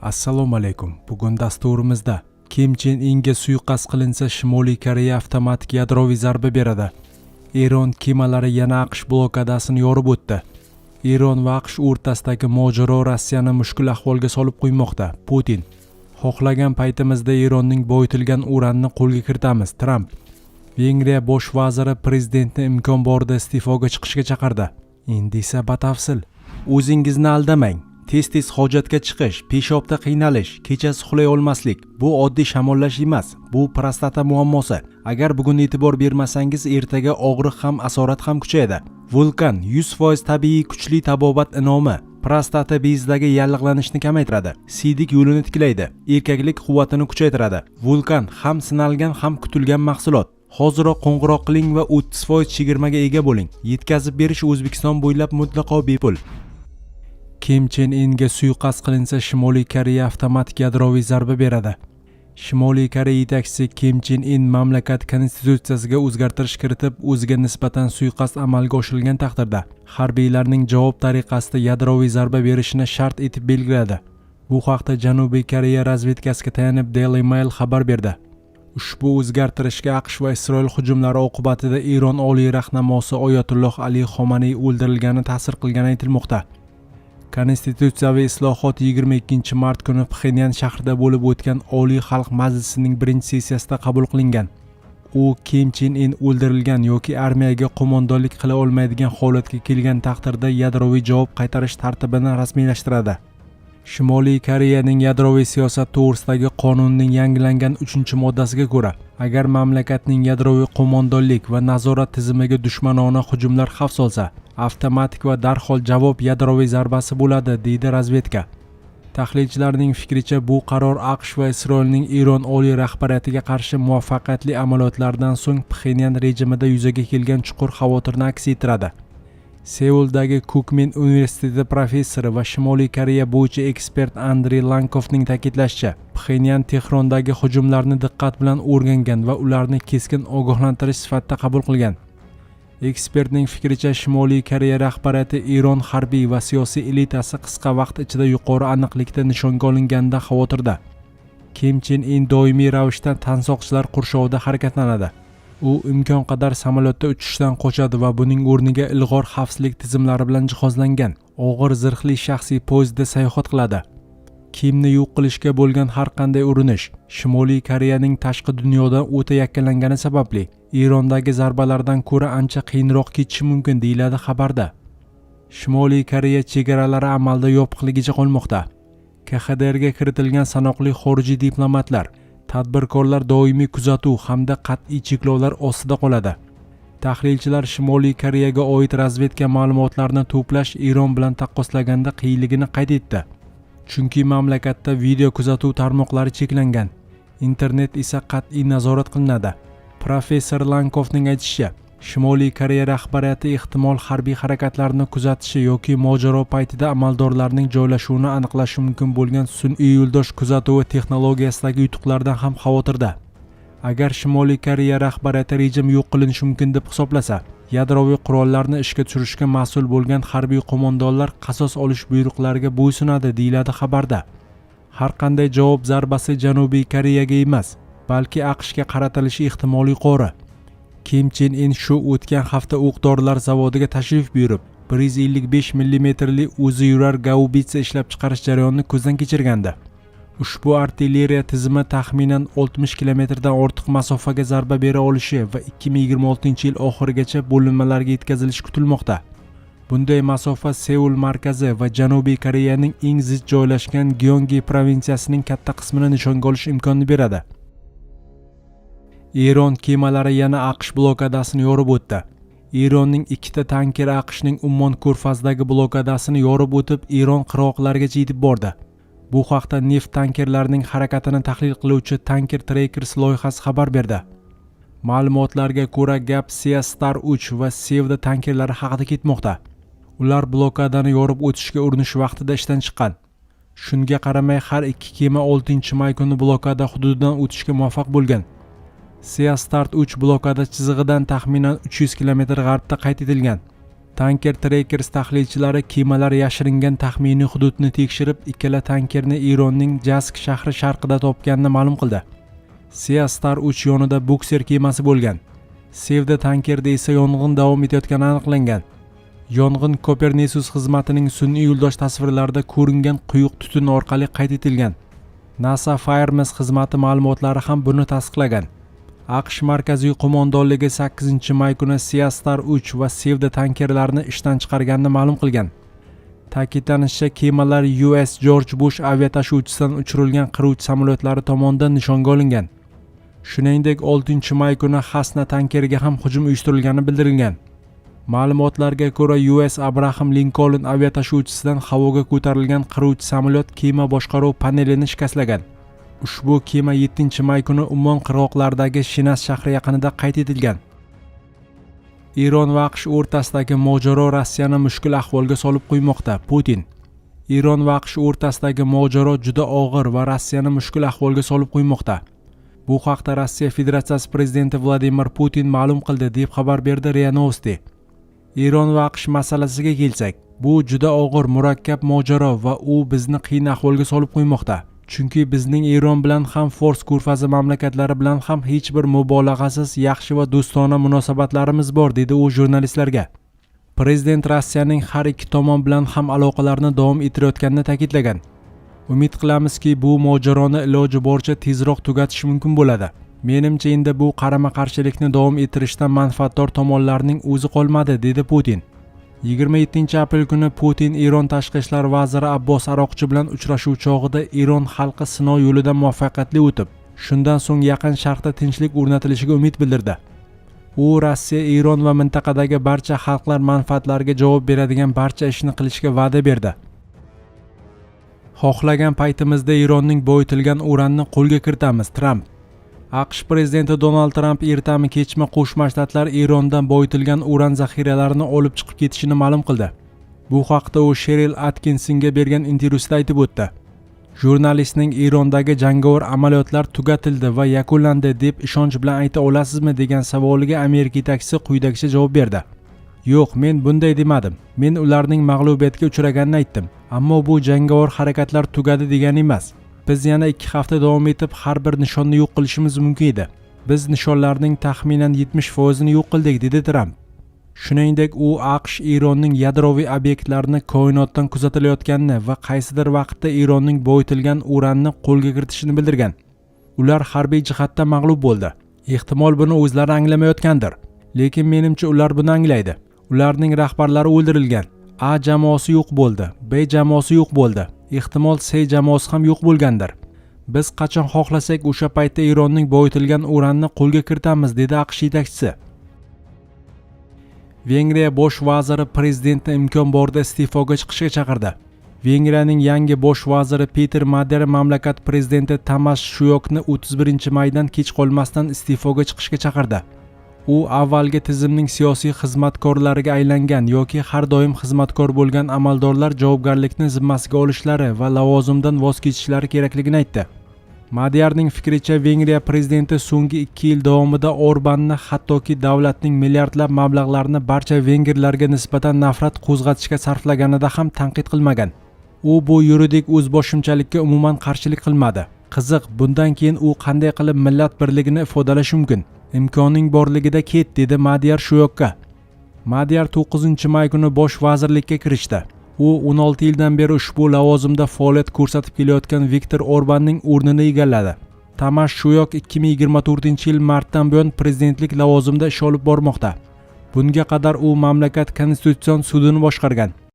Assalomu alaykum. Bugun dasturimizda Kim Chen Inga suiqasd qilinsa Shimoliy Koreya avtomatik yadroviy zarba beradi. Eron kemalari yana AQSh blokadasini yorib o'tdi. Eron va AQSh o'rtasidagi mojaro Rossiyani mushkul ahvolga solib qo'ymoqda. Putin: xohlagan paytimizda Eronning boyitilgan uranni qo'lga kiritamiz. Tramp: Vengriya bosh vaziri prezidentni imkon borida iste'foga chiqishga chaqirdi. Endi esa batafsil. O'zingizni aldamang. Tez-tez hojatga chiqish, peshobda qiynalish, kechasi uxlay olmaslik bu oddiy shamollash emas, bu prostata muammosi. Agar bugun e'tibor bermasangiz, ertaga og'riq ham, asorat ham kuchayadi. Vulkan 100% tabiiy kuchli tabobat inomi prostata bezdagi yallig'lanishni kamaytiradi, siydik yo'lini tiklaydi, erkaklik quvvatini kuchaytiradi. Vulkan ham sinalgan, ham kutilgan mahsulot. Hoziroq qo'ng'iroq qiling va 30% chegirmaga ega bo'ling. Yetkazib berish O'zbekiston bo'ylab mutlaqo bepul. Kim Chen Inga suiqasd qilinsa Shimoliy Koreya avtomatik yadroviy zarba beradi. Shimoliy Koreya yetakchisi Kim Chen In mamlakat konstitutsiyasiga o'zgartirish kiritib, o'ziga nisbatan suiqasd amalga oshirilgan taqdirda harbiylarning javob tariqasida yadroviy zarba berishini shart etib belgiladi. Bu haqda Janubiy Koreya razvedkasiga tayanib Daily Mail xabar berdi. Ushbu o'zgartirishga AQSh va Isroil hujumlari oqibatida Eron oliy rahnamosi Oyatulloh Ali Xomaney o'ldirilgani ta'sir qilgani aytilmoqda. Konstitutsiyaviy islohot 22 mart kuni Pxenyan shahrida bo'lib o'tgan Oliy xalq majlisining birinchi sessiyasida qabul qilingan. U Kim Chen In o'ldirilgan yoki armiyaga qo'mondonlik qila olmaydigan holatga kelgan taqdirda yadroviy javob qaytarish tartibini rasmiylashtiradi. Shimoliy Koreyaning yadroviy siyosat to'g'risidagi qonunning yangilangan 3-moddasiga ko'ra, agar mamlakatning yadroviy qo'mondonlik va nazorat tizimiga dushmanona hujumlar xavf solsa, avtomatik va darhol javob yadroviy zarbasi bo'ladi, deydi razvedka. Tahlilchilarning fikricha, bu qaror AQSh va Isroilning Eron oliy rahbariyatiga qarshi muvaffaqiyatli amaliyotlaridan so'ng Pxenyan rejimida yuzaga kelgan chuqur xavotirni aks ettiradi. Seuldagi Kukmin universiteti professori va Shimoliy Koreya bo'yicha ekspert Andrey Lankovning ta'kidlashicha, Pxenyan Tehrondagi hujumlarni diqqat bilan o'rgangan va ularni keskin ogohlantirish sifatida qabul qilgan. Ekspertning fikricha, Shimoliy Koreya rahbariyati Eron harbiy va siyosiy elitasi qisqa vaqt ichida yuqori aniqlikda nishonga olinganidan xavotirda. Kim Chen In doimiy ravishda tansoqchilar qurshovida harakatlanadi. U imkon qadar samolyotda uchishdan qochadi va buning o'rniga ilg'or xavfsizlik tizimlari bilan jihozlangan og'ir zirhli shaxsiy poyezdda sayohat qiladi. Kimni yo'q qilishga bo'lgan har qanday urinish Shimoliy Koreyaning tashqi dunyodan o'ta yakkalangani sababli Erondagi zarbalardan ko'ra ancha qiyinroq kechishi mumkin, deyiladi xabarda. Shimoliy Koreya chegaralari amalda yopiqligicha qolmoqda. KXDRga kiritilgan sanoqli xorijiy diplomatlar, tadbirkorlar doimiy kuzatuv hamda qat'iy cheklovlar ostida qoladi. Tahlilchilar Shimoliy Koreyaga oid razvedka ma'lumotlarini to'plash Eron bilan taqqoslaganda qiyinligini qayd etdi. Chunki mamlakatda video kuzatuv tarmoqlari cheklangan, internet esa qat'iy nazorat qilinadi. Professor Lankovning aytishicha, Shimoliy Koreya rahbariyati ehtimol harbiy harakatlarni kuzatishi yoki mojaro paytida amaldorlarning joylashuvini aniqlashi mumkin bo'lgan sun'iy yo'ldosh kuzatuvi texnologiyasidagi yutuqlardan ham xavotirda. Agar Shimoliy Koreya rahbariyati rejim yo'q qilinishi mumkin deb hisoblasa, yadroviy qurollarni ishga tushirishga mas'ul bo'lgan harbiy qo'mondonlar qasos olish buyruqlariga bo'ysunadi, deyiladi xabarda. Har qanday javob zarbasi Janubiy Koreyaga emas, balki AQShga qaratilishi ehtimoli yuqori. Kim Chen In shu o'tgan hafta o'q-dorilar zavodiga tashrif buyurib, 155 mm o'zi yurar gaubitsa ishlab chiqarish jarayonini ko'zdan kechirgandi. Ushbu artilleriya tizimi taxminan 60 kilometrdan ortiq masofaga zarba bera olishi va 2026-yil oxirigacha bo'linmalarga yetkazilishi kutilmoqda. Bunday masofa Seul markazi va Janubiy Koreyaning eng zich joylashgan Gyeonggi provinsiyasining katta qismini nishonga olish imkonini beradi. Eron kemalari yana AQSh blokadasini yorib o'tdi. Eronning ikkita tankeri AQShning Ummon ko'rfazidagi blokadasini yorib o'tib, Eron qirg'oqlarigacha yetib bordi. Bu haqda neft tankerlarining harakatini tahlil qiluvchi Tanker Trackers loyihasi xabar berdi. Ma'lumotlarga ko'ra, gap Sea Star 3 va Sevda tankerlari haqida ketmoqda. Ular blokadani yorib o'tishga urinish vaqtida ishdan chiqqan. Shunga qaramay, har ikki kema 6-may kuni blokada hududidan o'tishga muvaffaq bo'lgan. Sea Start 3 blokada chizig'idan taxminan 300 km g'arbda qayd etilgan. Tanker Trackers tahlilchilari kemalar yashiringan taxminiy hududni tekshirib, ikkala tankerni Eronning Jask shahri sharqida topganini ma'lum qildi. Sea Star 3 yonida bukser kemasi bo'lgan. Sevda tankerda esa yong'in davom etayotgani aniqlangan. Yong'in Copernicus xizmatining sun'iy yo'ldosh tasvirlarida ko'ringan quyuq tutun orqali qayd etilgan. NASA Firemas xizmati ma'lumotlari ham buni tasdiqlagan. AQSh markaziy qo'mondonligi 8-may kuni Sea Star 3 va Sevda tankerlarini ishdan chiqarganini ma'lum qilgan. Ta'kidlanishicha, kemalar US George Bush aviatashuvchisidan uchirilgan qiruvchi samolyotlari tomonidan nishonga olingan. Shuningdek, 6-may kuni Hasna tankeriga ham hujum uyushtirilgani bildirilgan. Ma'lumotlarga ko'ra, US Abraham Lincoln aviatashuvchisidan havoga ko'tarilgan qiruvchi samolyot kema boshqaruv panelini shikastlagan. Ushbu kema 7-may kuni Ummon qirg'oqlaridagi Shinas shahri yaqinida qayd etilgan. Eron va AQSh o'rtasidagi mojaro Rossiyani mushkul ahvolga solib qo'ymoqda. Putin. Eron va AQSh o'rtasidagi mojaro juda og'ir va Rossiyani mushkul ahvolga solib qo'ymoqda. Bu haqda Rossiya Federatsiyasi prezidenti Vladimir Putin ma'lum qildi, deb xabar berdi RIA Novosti. Eron va AQSh masalasiga kelsak, bu juda og'ir, murakkab mojaro va u bizni qiyin ahvolga solib qo'ymoqda. Chunki bizning Eron bilan ham Fors ko'rfazi mamlakatlari bilan ham hech bir mubolag'asiz yaxshi va do'stona munosabatlarimiz bor, dedi u jurnalistlarga. Prezident Rossiyaning har ikki tomon bilan ham aloqalarni davom ettirayotganini ta'kidlagan. Umid qilamizki, bu mojaroni iloji boricha tezroq tugatish mumkin bo'ladi. Menimcha endi bu qarama-qarshilikni davom ettirishdan manfaatdor tomonlarning o'zi qolmadi, dedi Putin. 27-aprel kuni Putin Eron tashqi ishlar vaziri Abbos Aroqchi bilan uchrashuv chog'ida Eron xalqi sinov yo'lidan muvaffaqiyatli o'tib, shundan so'ng Yaqin Sharqda tinchlik o'rnatilishiga umid bildirdi. U Rossiya, Eron va mintaqadagi barcha xalqlar manfaatlariga javob beradigan barcha ishni qilishga va'da berdi. Xohlagan paytimizda Eronning boyitilgan uranni qo'lga kiritamiz. Tramp. AQSh prezidenti Donald Tramp ertami-kechmi Qo'shma Shtatlar Erondan boyitilgan uran zaxiralarini olib chiqib ketishini ma'lum qildi. Bu haqda u Sheril Atkinsonga bergan intervyusida aytib o'tdi. Jurnalistning Erondagi jangovar amaliyotlar tugatildi va yakunlandi deb ishonch bilan ayta olasizmi degan savoliga Amerika yetakchisi quyidagicha javob berdi. Yo'q, men bunday demadim. Men ularning mag'lubiyatga uchraganini aytdim. Ammo bu jangovar harakatlar tugadi degani emas. Biz yana 2 hafta davom etib har bir nishonni yo'q qilishimiz mumkin edi. Biz nishonlarning taxminan 70%ni yo'q qildik, dedi Tramp. Shuningdek, u AQSh Eronning yadroviy obyektlarini koinotdan kuzatilayotganini va qaysidir vaqtda Eronning boyitilgan uranni qo'lga kiritishini bildirgan. Ular harbiy jihatdan mag'lub bo'ldi. Ehtimol buni o'zlari anglamayotgandir, lekin menimcha ular buni anglaydi. Ularning rahbarlari o'ldirilgan. A jamoasi yo'q bo'ldi, B jamoasi yo'q bo'ldi. Ehtimol C jamoasi ham yo'q bo'lgandir. Biz qachon xohlasak o'sha paytda Eronning boyitilgan uranni qo'lga kiritamiz, dedi AQSh yetakchisi. Vengriya bosh vaziri prezidentni imkon borida iste'foga chiqishga chaqirdi. Vengriyaning yangi bosh vaziri Peter Madera mamlakat prezidenti Tamas Shuyokni 31-maydan kech qolmasdan iste'foga chiqishga chaqirdi. U avvalgi tizimning siyosiy xizmatkorlariga aylangan yoki har doim xizmatkor bo'lgan amaldorlar javobgarlikni zimmasiga olishlari va lavozimdan voz kechishlari kerakligini aytdi. Madyarning fikricha, Vengriya prezidenti so'nggi 2 yil davomida Orbanni, hattoki davlatning milliardlab mablag'larini barcha vengerlarga nisbatan nafrat qo'zg'atishga sarflaganida ham tanqid qilmagan. U bu yuridik o'zboshimchalikka umuman qarshilik qilmadi. Qiziq, bundan keyin u qanday qilib millat birligini ifodalashi mumkin? Imkoning borligida ket, dedi Madyar Shuyokka. Madyar 9-may kuni bosh vazirlikka kirishdi. U 16 yildan beri ushbu lavozimda faoliyat ko'rsatib kelayotgan Viktor Orbanning o'rnini egalladi. Tamas Shuyok 2024-yil martdan buyon prezidentlik lavozimida ish olib bormoqda. Bunga qadar u mamlakat konstitutsion sudini boshqargan.